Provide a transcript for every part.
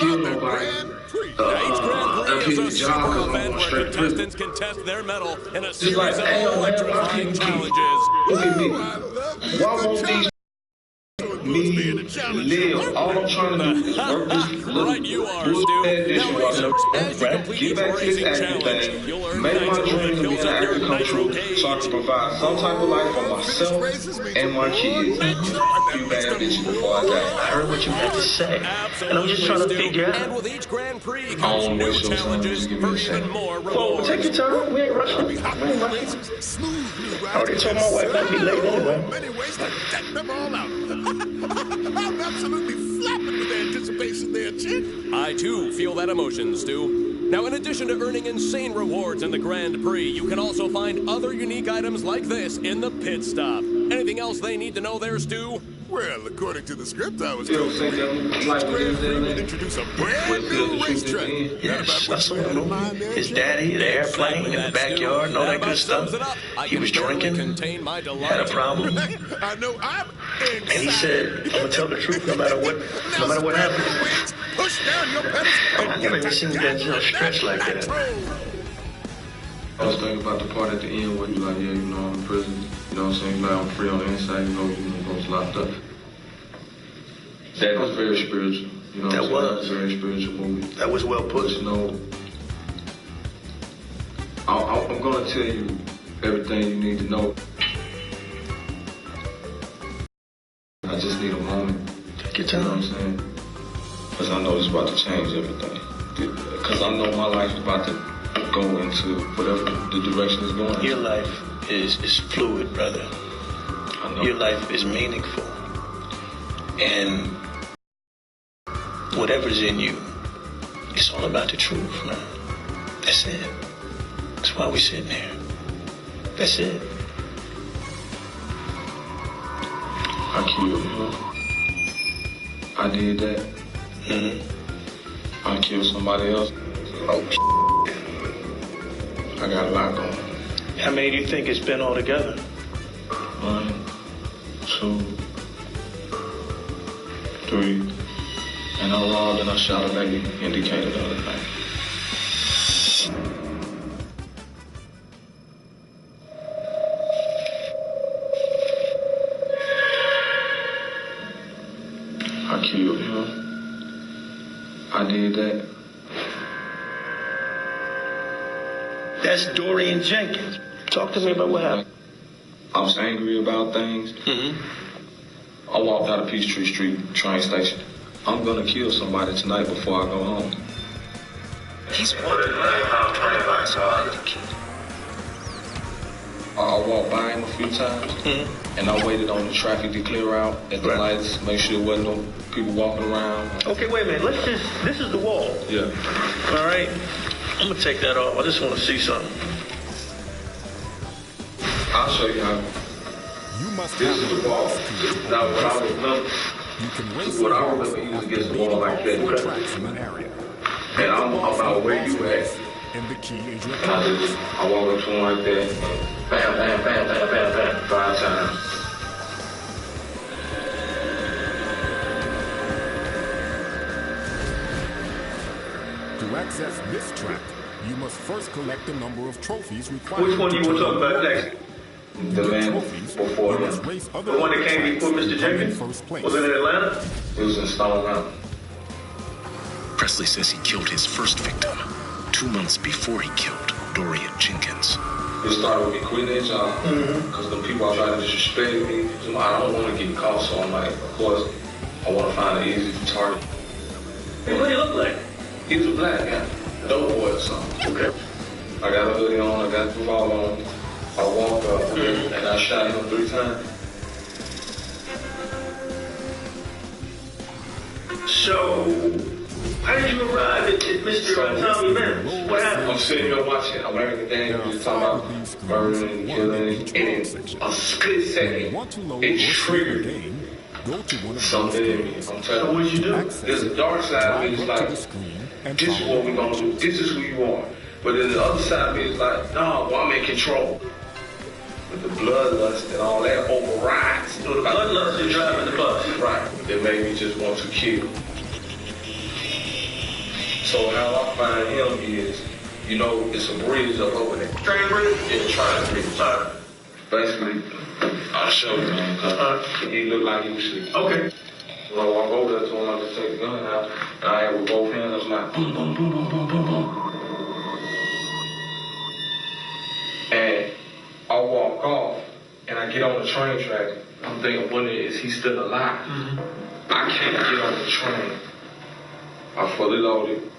kill nobody. Each Grand Prix is a super event where contestants can test their mettle in a series of electrifying challenges. Look at me. Why won't these me live? All I'm trying to do is work this little Right you are, Stu. Now, racers, as you complete each racing challenge, you'll earn make my points dream and to be kills an up your actor come nitro true, gauge. so I can provide some type of life for myself and my kids. You bad bitches before I die. I heard what you had to say. And I'm just trying to figure out. And with each Grand Prix comes new challenges for even more Well, rewards. take your time. We ain't rushing. We ain't rushing. I already told my wife I'd be late anyway. Many ways to deck them all out. I'm absolutely flapping with anticipation there, chick. I, too, feel that emotion, Stu. Now, in addition to earning insane rewards in the Grand Prix, you can also find other unique items like this in the pit stop. Anything else they need to know there, Stu? Well, according to the script I was Still told, think that like Grand Prix would this, introduce a brand new racetrack. Yes, I saw the movie. His daddy, the airplane in the backyard, and all that good stuff. He was drinking, had a problem, I know I'm and he said, "I'm gonna tell the truth no matter what happens." Push down your pedals. I never even seen Denzel stretch like that. I was thinking about the part at the end where you like, yeah, you know, I'm in prison. You know what I'm saying? Like, I'm free on the inside, you know, I was locked up. That was very spiritual. You know That what I'm was. saying? Very spiritual movie. That was well put. But, you know, I'm going to tell you everything you need to know. I just need a moment. Take your You know what I'm time. saying? Because I know it's about to change everything. Because I know my life's about to go into whatever the direction it's going. Your life is fluid, brother. I know. Your life is meaningful. And whatever's in you, it's all about the truth, man. That's it. That's why we're sitting here. That's it. I killed him. I did that. I killed somebody else. Oh, I got a lot going. how many do you think it's been altogether? 1, 2, 3. And I robbed and I shot a lady in Decatur the other night. I killed him. I did that. That's Dorian Jenkins. Talk to me about what happened. I was angry about things. I walked out of Peachtree Street train station. I'm gonna kill somebody tonight before I go home. He's wondering how trying to find somebody to kill. I walked by him a few times, and I waited on the traffic to clear out at the lights, make sure there wasn't no people walking around. Okay, wait a minute. This is the wall. Yeah. All right. I'm going to take that off. I just want to see something. I'll show you how. You must This is the wall. Now, what I remember, You can race what I remember, he was against the wall like that. tracks in an area. And I'm about where you at. And the key is your And I walk up to him like that, and bam, bam, bam, bam, bam, bam, 5 times. To access this track, you must first collect the number of trophies required. Which one you want to talk about next? The man before him. The one that came before Mr. Jenkins? Was it in Atlanta? It was in Stone Mountain. Presley says he killed his first victim 2 months before he killed Dorian Jenkins. It started with me quitting that job because the people I tried to disrespect me. So I don't want to get caught, so I'm like, of course, I want to find an easy target. Hey, what do you look like? He was a black guy, dope boy or something. Okay. I got a hoodie on, I got the revolver on. I walked up and I shot him 3 times. So, how did you arrive at Mr. Tommy Benz? What happened? I'm sitting here watching, I'm learning everything. You're talking about murdering, killing, and in a split second, it triggered Go to one of something in me. I'm telling What'd you do? There's a dark side of me. It's like, this is what we're gonna do. This is who you are. But then the other side of me is like, no, well, I'm in control. But the bloodlust and all that overrides. So the bloodlust is driving the bus. Right. It made me just want to kill. So how I find him is, you know, it's a bridge up over there. Train bridge? Yeah, train bridge. Basically, I'll show you, man, because he looked like he was sleeping. Okay. When I walk over there to him, I just take the gun out, and I had with both hands, I was like, boom, boom, boom, boom, boom, boom, boom. And I walk off, and I get on the train track. I'm thinking, is he still alive? Mm-hmm. I can't get on the train. I fully loaded.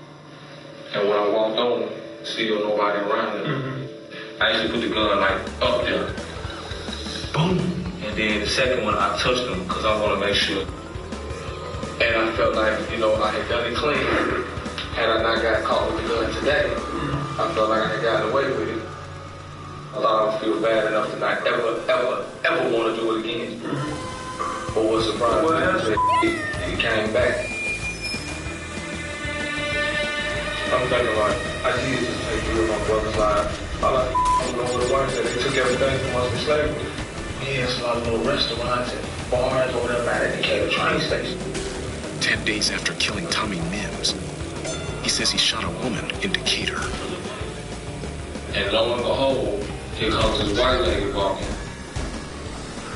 And when I walked on, still nobody around him. Mm-hmm. I actually put the gun like up there. Boom. And then the second one, I touched him because I want to make sure. And I felt like, you know, I had done it clean. Had I not got caught with the gun today, I felt like I had gotten away with it. A lot of them feel bad enough to not ever want to do it again. But what surprised me is that he came back. I'm thinking like, I need to take care of my brother's life. I'm going to the wife that they took everything from us in slavery. Yeah, it's a lot of little restaurants and bars or whatever at the Decatur train station. 10 days after killing Tommy Mims, he says he shot a woman in Decatur. And lo and behold, here comes this white lady walking.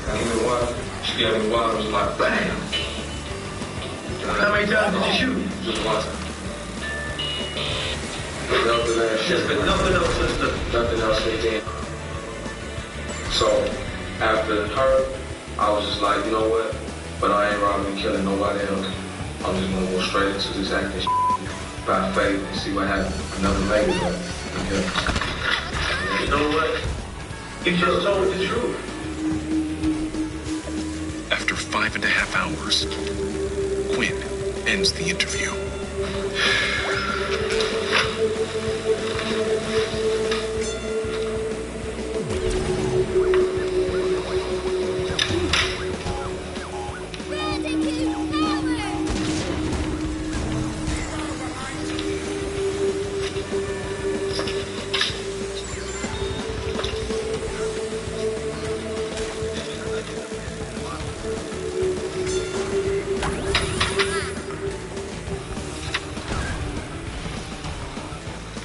And you know what? She gave me one and was like, bam! How many times did you shoot? Just one time. Nothing else, sister. Nothing else since then. So, after her, I was just like, you know what? But I ain't robbing and killing nobody else. I'm just gonna go straight into this acting by faith and see what happens. I never made it up. Okay. You know what? You just told the truth. After 5.5 hours, Quinn ends the interview.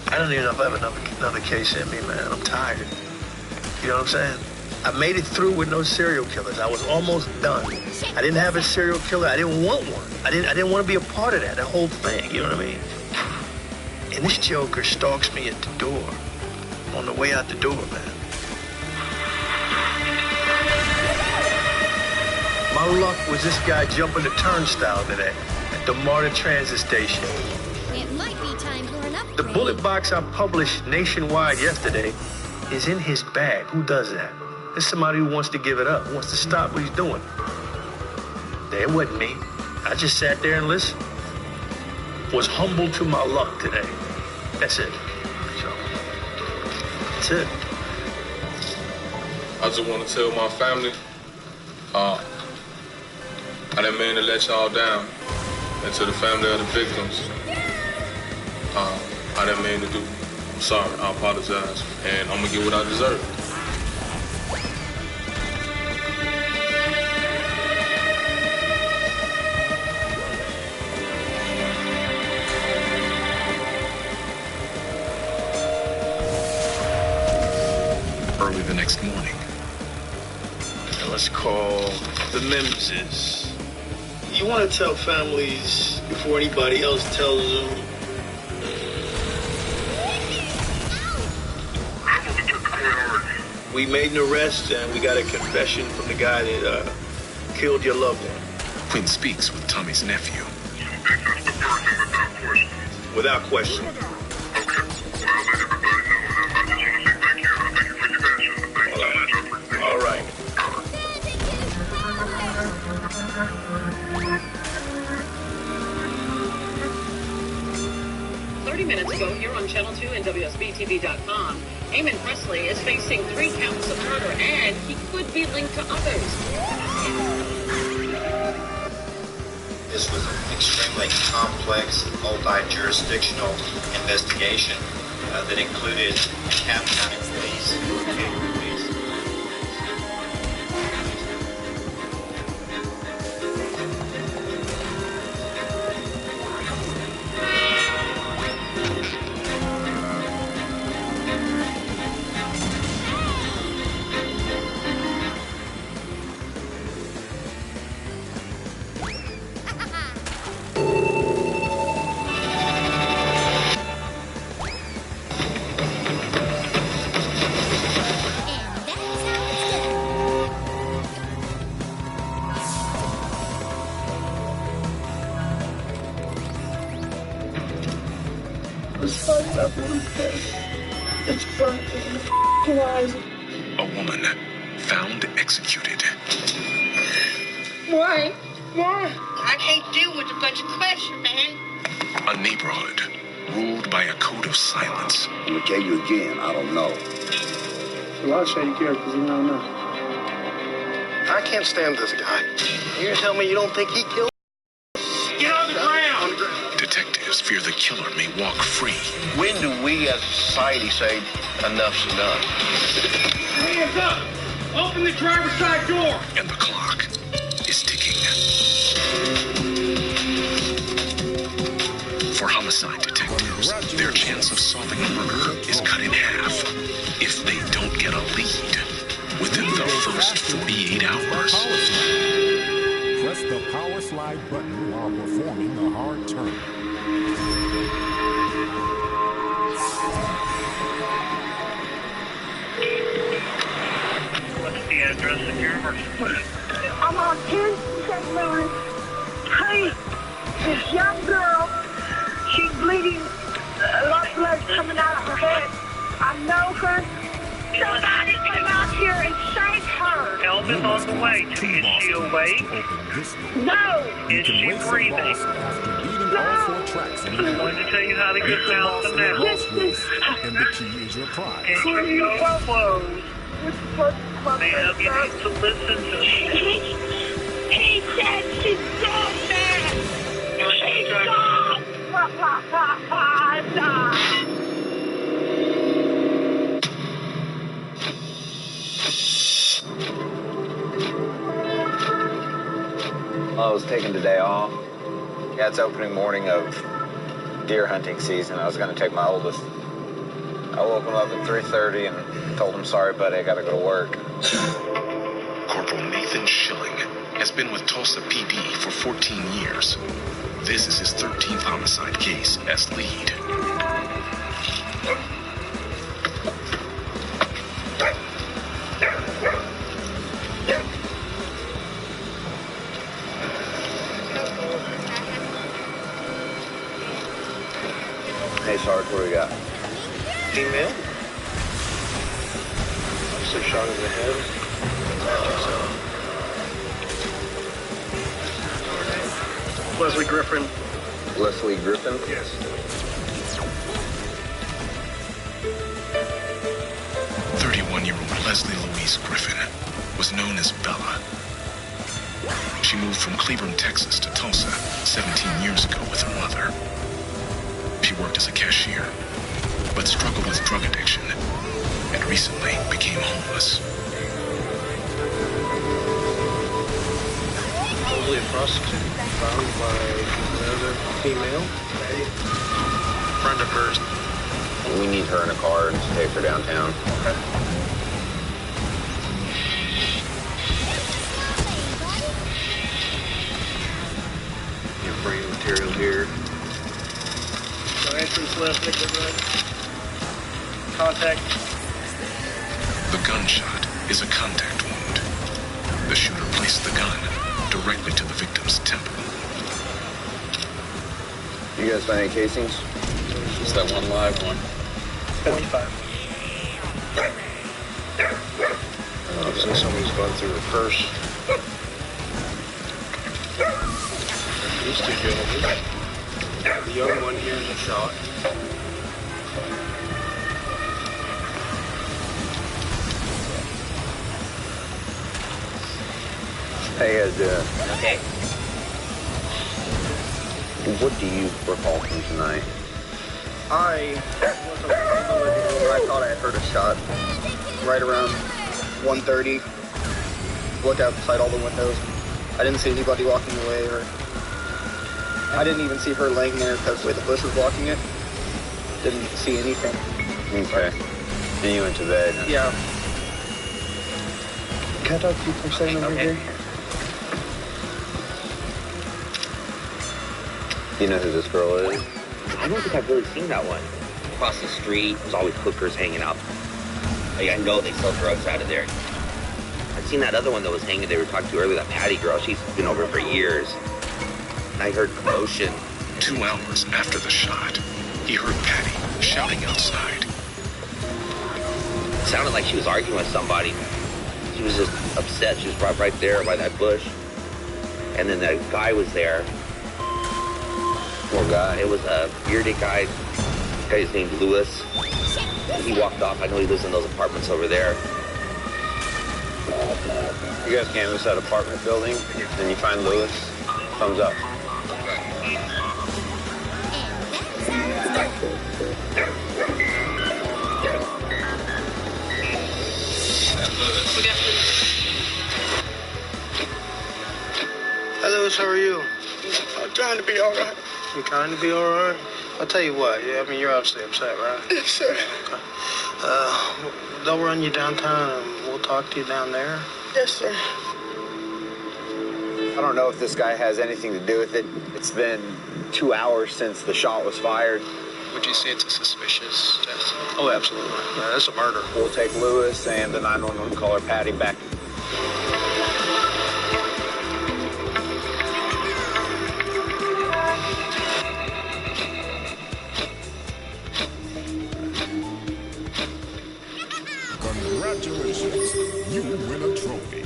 I don't even know if I have another case in me, man. I'm tired. You know what I'm saying? I made it through with no serial killers. I was almost done. I didn't have a serial killer. I didn't want one. I didn't want to be a part of that whole thing. You know what I mean? And this joker stalks me at the door. On the way out the door, man. My luck was this guy jumping the turnstile today at the MARTA transit station. It might be time for an upgrade. The bullet box I published nationwide yesterday is in his bag. Who does that? There's somebody who wants to give it up, who wants to stop what he's doing. It wasn't me. I just sat there and listened. Was humble to my luck today. That's it. So, that's it. I just want to tell my family, I didn't mean to let y'all down. And to the family of the victims, I didn't mean to do. I'm sorry, I apologize. And I'm gonna get what I deserve. Early the next morning, Let's call the Mimses. You want to tell families before anybody else tells them? We made an arrest and we got a confession from the guy that killed your loved one. Quinn speaks with Tommy's nephew. Without question. All right. 30 minutes ago here on Channel 2 and WSBTV.com, Eamon Presley is facing 3 counts of murder and he could be linked to others. This was an extremely complex, multi-jurisdictional investigation that included DeKalb County Police, Besides that one face, it's burnt in the eyes. A woman found executed. Why? Why? I can't deal with a bunch of questions, man. A neighborhood ruled by a code of silence. I'm gonna tell you again, I don't know. A lot of shady characters, you don't know. I can't stand this guy. You're gonna tell me you don't think he killed? Get on the ground! Detectives fear the killer may walk free. When do we as a society say enough's enough? Hands up! Open the driver's side door! And the clock is ticking. For homicide detectives, their chance of solving a murder is cut in half if they don't get a lead within the first 48 hours. Press the power slide button while performing a hard turn. What's the address of your emergency? I'm on 10 St. Louis. Hey, this young girl, she's bleeding, a lot of blood coming out of her head. I know her. Somebody come out here and save her. Help is on the way. Is she awake? No. Is she breathing? I'm going to tell you how to get down the now. And the key is your prize. And you go close. Ma'am, you need to listen to me. He said she's gone there. She's gone. I was taking today off. Yeah, it's opening morning of deer hunting season. I was going to take my oldest. I woke him up at 3:30 and told him, sorry, buddy, I got to go to work. Corporal Nathan Schilling has been with Tulsa PD for 14 years. This is his 13th homicide case as lead. Hey, Sarge, what do we got? Female? Officer shot in the head. Leslie Griffin. Leslie Griffin? Yes. Leslie Louise Griffin was known as Bella. She moved from Cleburne, Texas to Tulsa 17 years ago with her mother. She worked as a cashier, but struggled with drug addiction and recently became homeless. Probably a prostitute found by another female. Friend of hers. We need her in a car and take her downtown. Okay. Your brain material here. So entrance left, exit right. Contact. The gunshot is a contact wound. The shooter placed the gun directly to the victim's temple. You guys find any casings? Just that one live one. 25. So somebody's gone through her purse. These two gentlemen. The young one here is a shot. How you guys doing? Okay. What do you recall from tonight? I was in the living room. I thought I had heard a shot right around 1:30. Looked outside all the windows. I didn't see anybody walking away, or I didn't even see her laying there because the way the bush was blocking it. Didn't see anything. Okay. And you went to bed? Yeah. Can I talk to you for a second over here? Do you know who this girl is? I don't think I've really seen that one. Across the street, there's always hookers hanging out. Like, I know they sell drugs out of there. I've seen that other one that was hanging they were talking to earlier, that Patty girl. She's been over for years. And I heard commotion. 2 hours after the shot, he heard Patty shouting outside. It sounded like she was arguing with somebody. She was just upset. She was right there by that bush. And then that guy was there. Poor guy. It was a bearded guy. The guy's named Lewis. He walked off. I know he lives in those apartments over there. You guys canvass that apartment building, and you find Lewis. Thumbs up. Hey, Lewis, how are you? I'm trying to be all right. You trying to be all right? I'll tell you what. Yeah, I mean, you're obviously upset, right? Yes, sir. Okay. They'll run you downtown, and we'll talk to you down there. Yes, sir. I don't know if this guy has anything to do with it. It's been 2 hours since the shot was fired. Would you say it's a suspicious death? Oh, absolutely. Yeah, that's a murder. We'll take Lewis and the 911 caller, Patty, back. Congratulations, you win a trophy.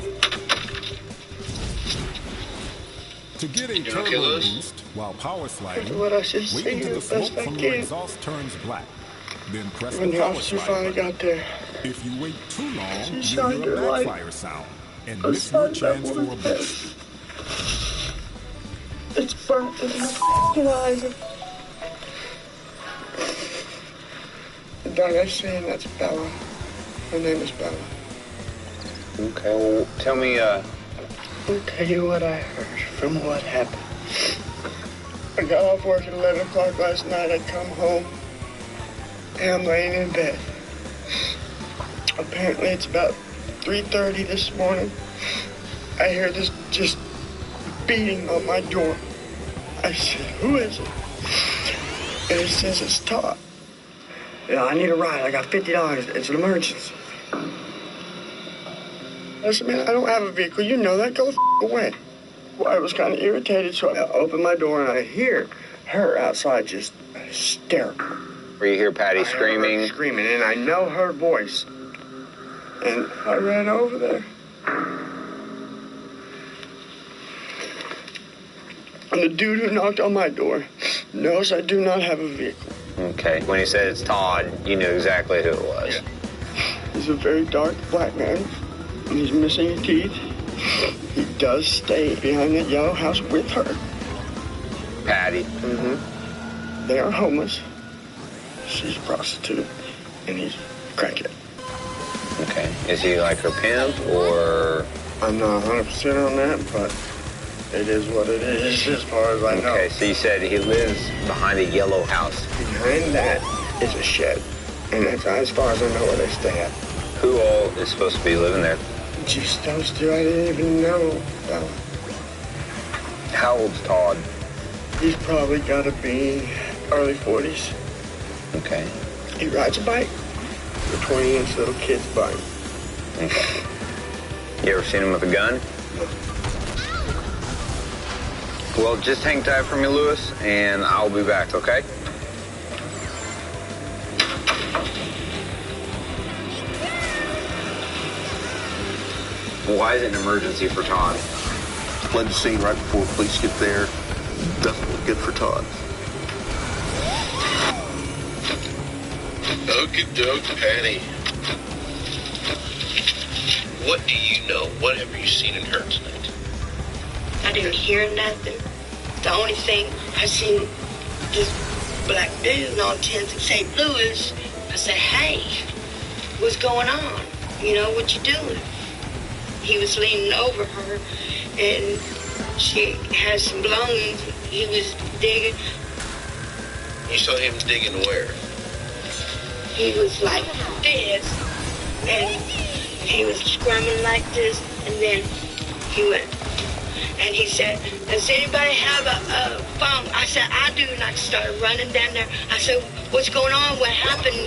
To get a turbo boost while power sliding, What I should wait say until the as smoke best I from your can. exhaust turns black. Then press When the the power officer slide finally button. got there, If you wait too long, she you'll shined hear a her light. backfire sound and I miss your saw that chance for a woman's boost. it's burnt in my f***ing eyes. Doug, I saying that's Bella. Her name is Bella. Okay, well, tell me, I'll tell you what I heard from what happened. I got off work at 11 o'clock last night. I come home, and I'm laying in bed. Apparently, it's about 3:30 this morning. I hear this just beating on my door. I said, who is it? And it says it's Todd. Yeah, I need a ride. I got $50. It's an emergency. I said, man, I don't have a vehicle. You know that. Go the f*** away. Well, I was kind of irritated, so I opened my door, and I hear her outside just hysterical. where you hear Patty screaming. Screaming, and I know her voice. And I ran over there. And the dude who knocked on my door knows I do not have a vehicle. Okay, when he said it's Todd, you knew exactly who it was. Yeah. He's a very dark black man, and he's missing teeth. He does stay behind that yellow house with her. Patty. Mm-hmm. They are homeless. She's a prostitute, and he's a crackhead. Okay. Is he like her pimp, or? I'm not 100% on that, but it is what it is as far as I know. Okay, so you said he lives behind a yellow house. Behind that is a shed, and that's as far as I know where they stay at. Who all is supposed to be living there? Just those two, I didn't even know. How old's Todd? He's probably got to be early 40s. Okay. He rides a bike. The 20-inch little kid's bike. Okay. You ever seen him with a gun? No. Well, just hang tight for me, Lewis, and I'll be back, okay? Why is it an emergency for Todd? Fled the scene right before police get there. Doesn't look good for Todd. Okie doke, Patty. What do you know? What have you seen and heard tonight? I didn't hear nothing. The only thing I seen this black dude on 10th and St. Louis. I said, hey, what's going on? You know, what you doing? He was leaning over her, and she had some belongings. He was digging. You saw him digging where? He was like this, and he was scrumming like this, and then he went, and he said, does anybody have a phone? I said, I do, and I started running down there. I said, what's going on? What happened?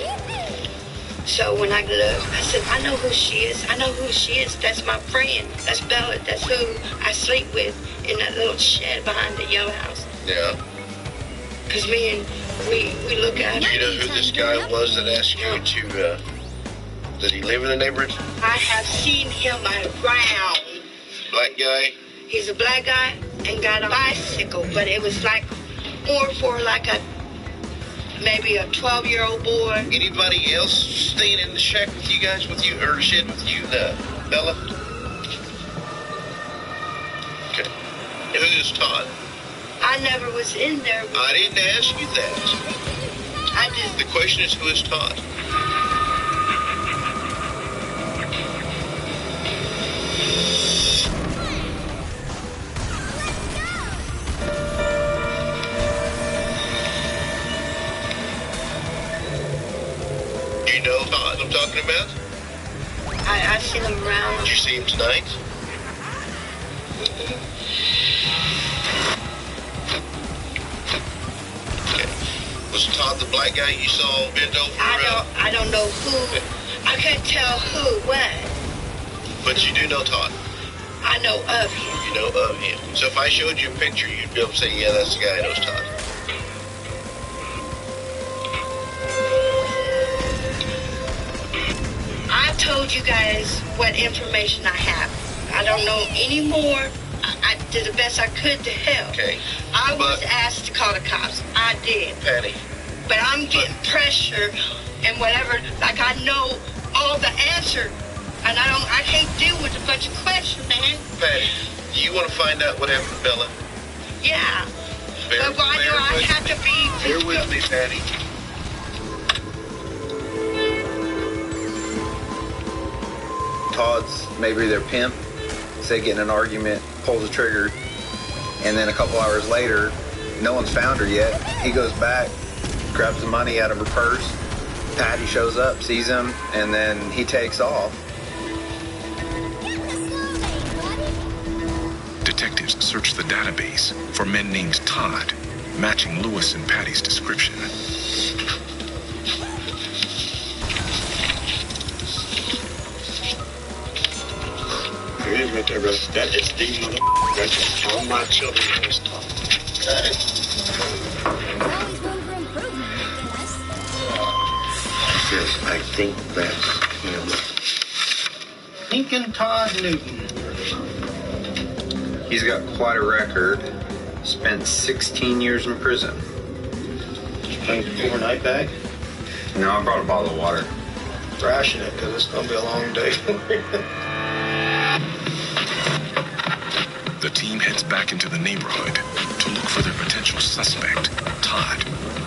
So when I looked, I said, I know who she is. I know who she is. That's my friend. That's Bella. That's who I sleep with in that little shed behind the yellow house. Yeah. Because we look at Do you know who this guy was that asked you to, did he live in the neighborhood? I have seen him around. Black guy? He's a black guy and got a bicycle, but it was like more for like maybe a 12-year-old boy. Anybody else staying in the shack with you guys, or the shed with you, Bella? Okay. And who's Todd? I never was in there. I didn't ask you that. I just... The question is, who is Todd? You know Todd I'm talking about? I've seen him around. Did you see him tonight? Was Todd the black guy you saw bent over? I don't know who. I couldn't tell who when. But you do know Todd? I know of him. You know of him. So if I showed you a picture, you'd be able to say, yeah, that's the guy who knows Todd. I told you guys what information I have. I don't know any more. I did the best I could to help. Okay. I was asked to call the cops. I did. Patty. But I'm getting pressure and whatever. Like I know all the answer, and I can't deal with a bunch of questions, man. Patty, do you want to find out what happened to Bella? Yeah. But why do I have to be? Bear with me, Patty. Todd's maybe their pimp. Say get in an argument, pulls the trigger, and then a couple hours later, no one's found her yet. He goes back, grabs the money out of her purse. Patty shows up, sees him, and then he takes off. Detectives search the database for men named Todd, matching Lewis and Patty's description. Right there, bro. That is the motherfucker that's all my children knows Todd. Yes, I think that's him. Lincoln Todd Newton. He's got quite a record. Spent 16 years in prison. Overnight bag? No, I brought a bottle of water. Ration it, because it's going to be a long day. The team heads back into the neighborhood to look for their potential suspect, Todd.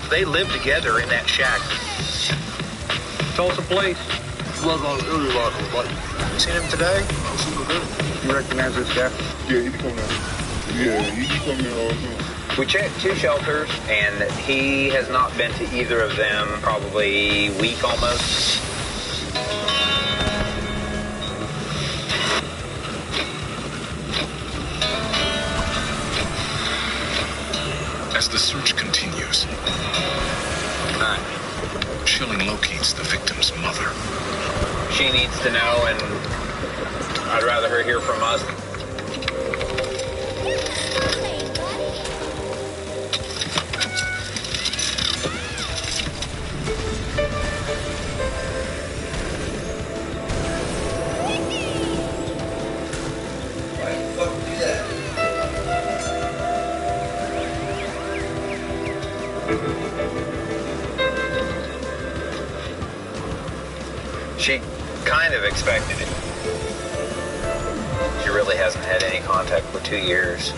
They live together in that shack. Tulsa Place. Seen him today? You recognize this guy? Yeah, he come in. Yeah, he come in all the time. We checked 2 shelters, and he has not been to either of them probably a week almost. As the search continues, Schilling locates the victim's mother. She needs to know, and I'd rather her hear from us. She kind of expected it. She really hasn't had any contact for 2 years.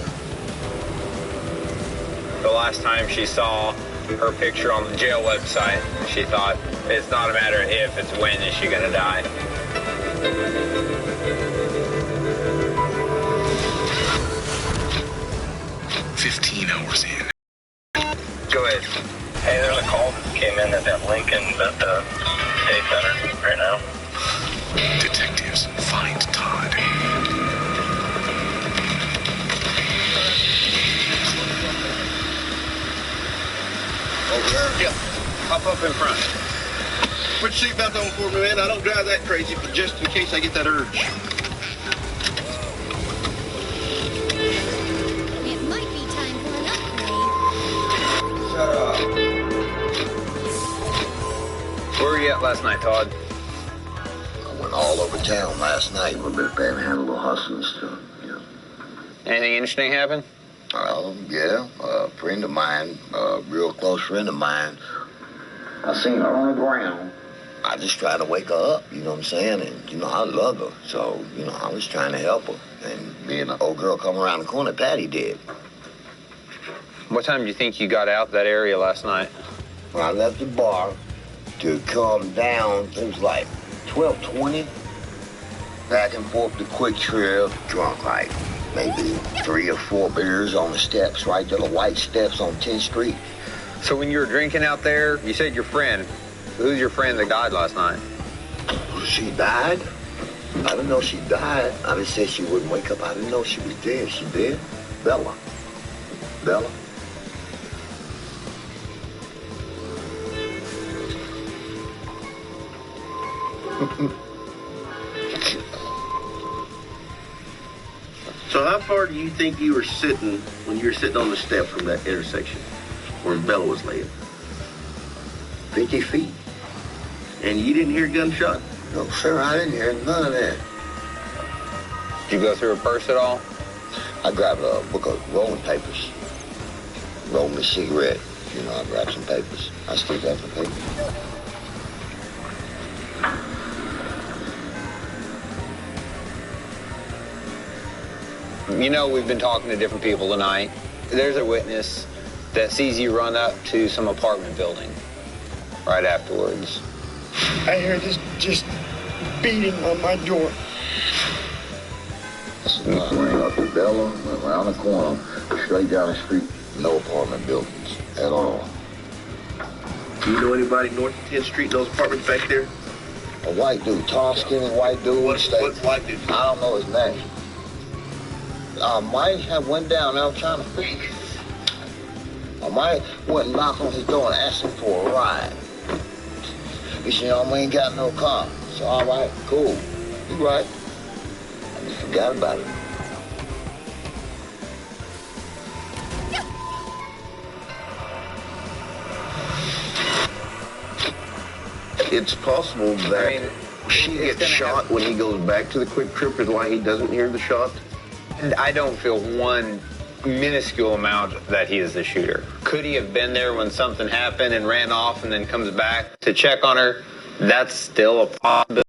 The last time she saw her picture on the jail website, she thought, it's not a matter of if, it's when is she gonna die. Hours in. Go ahead. Hey, there's a call that came in at that Lincoln at the Day Center right now. Detectives find Todd. Over there? Yep. Hop up in front. Put your seatbelt on for me, man. I don't drive that crazy, but just in case I get that urge. It might be time for an upgrade. Shut up. got last night, Todd? I went all over town last night. We've been panhandle, a little hustling stuff. Yeah. Anything interesting happen? Yeah. A friend of mine, a real close friend of mine, I seen her on the ground. I just tried to wake her up, you know what I'm saying? And, you know, I love her. So, you know, I was trying to help her. And me and the old girl come around the corner, Patty did. What time do you think you got out that area last night? When I left the bar to come down, it was like 12:20. Back and forth to Quick Trip, drunk like maybe 3 or 4 beers on the steps, right there, the white steps on 10th Street. So when you were drinking out there, you said your friend. Who's your friend that died last night? She died? I didn't know she died. I just said she wouldn't wake up. I didn't know she was dead. She dead? Bella. Bella? So how far do you think you were sitting when you were sitting on the steps from that intersection where Bella was laying? 50 feet. And you didn't hear a gunshot? No, sir, I didn't hear none of that. Did you go through her purse at all? I grabbed a book of rolling papers. Rolled me a cigarette. You know, I grabbed some papers. I still got the papers. You know, we've been talking to different people tonight. There's a witness that sees you run up to some apartment building right afterwards. I hear this just beating on my door. I ran up to Bella, went around the corner, straight down the street. No apartment buildings at all. Do you know anybody north of 10th Street, those apartments back there? A white dude, tall, skinny white dude. What white dude? I don't know his name. I might have went down there, I'm trying to think. I might went and knocked on his door and asked him for a ride. He said, we ain't got no car. So, all right, cool. You right. I just forgot about it. It's possible that she gets shot when he goes back to the Quick Trip is why he doesn't hear the shot. I don't feel one minuscule amount that he is the shooter. Could he have been there when something happened and ran off and then comes back to check on her? That's still a possibility.